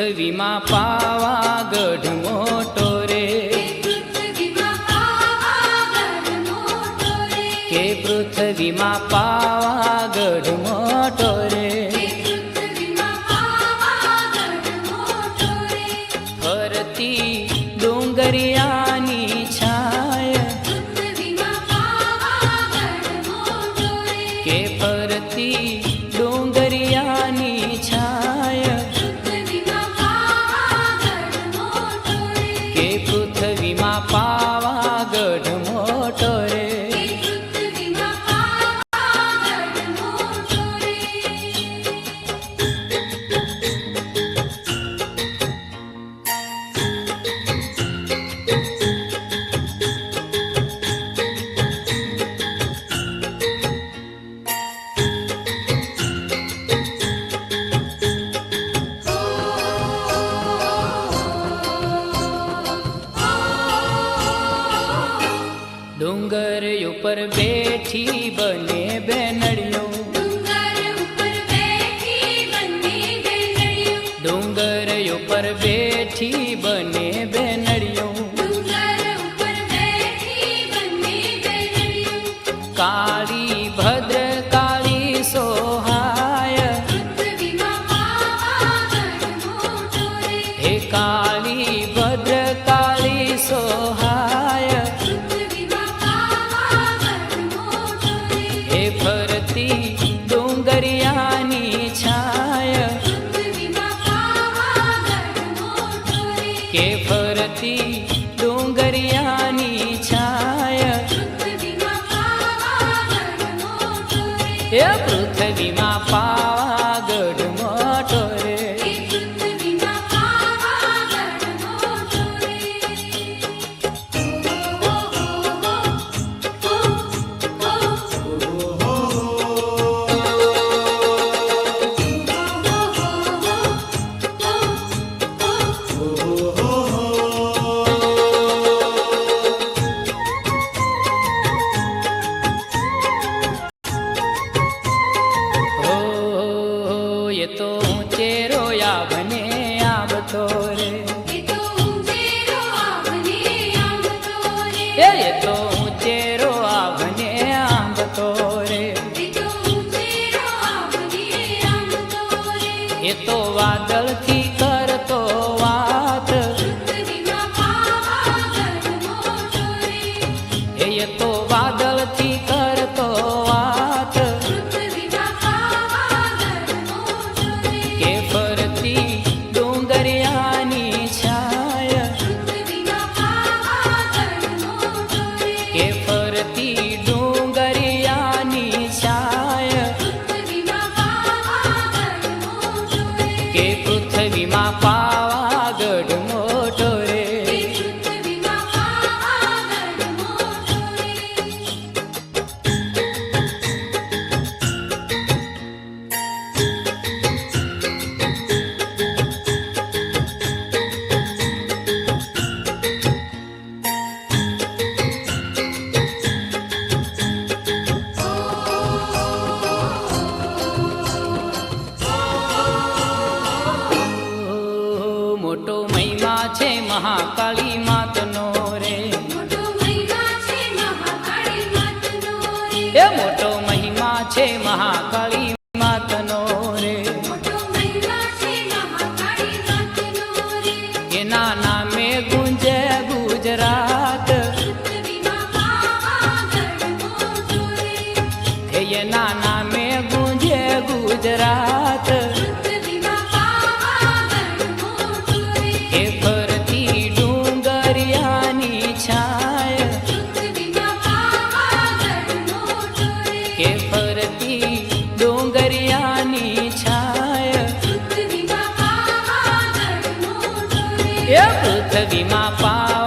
પૃથ્વીમાં પાવાગઢ મોટો રે, કે પૃથ્વીમાં પાવાગઢ મોટો રે, ફરતી ડુંગરિયાની છાય, કે ફરતી ડુંગરિયાની છાય, કે પૃથ્વીમાં પાવાગઢ મોટો રે. ડુંગર ઉપર બેઠી બને બેનડીઓ, ડુંગર ઉપર બેઠી બને બેનડીઓ, કાળી ભદ્ર કાળી સોહાય, હે કાળી ભદ્ર કાળી સોહાય, હે ફરતી ડુંગરિયાની છાય, કે ફરતી ડુંગરિયાની છાય, હે પૃથ્વીમાં પાવાગઢ મોટો રે. ये तो ऊंचे रोया बने आवतो रे, ये तो ऊंचे रोया बने आवतो रे, ये तो वादळ थी करतो वात, ये तो वादळ थी करतो वात, के फरती डुंगरियानी छाय, के फरती डुंगरियानी छाय, के पृथ्वीમાં પાવાગઢ મોટો રે. મોટો મહિમા છે મહાકાળી માતનો રે, એ મોટો મહિમા છે મહાકાળી માતનો રે, એના નામે ગુંજે ગુજરાત, એના નામે ગુંજે ગુજરાત, કે ફરતી ડુંગરિયાની છાય, એ પૃથ્વીમાં પા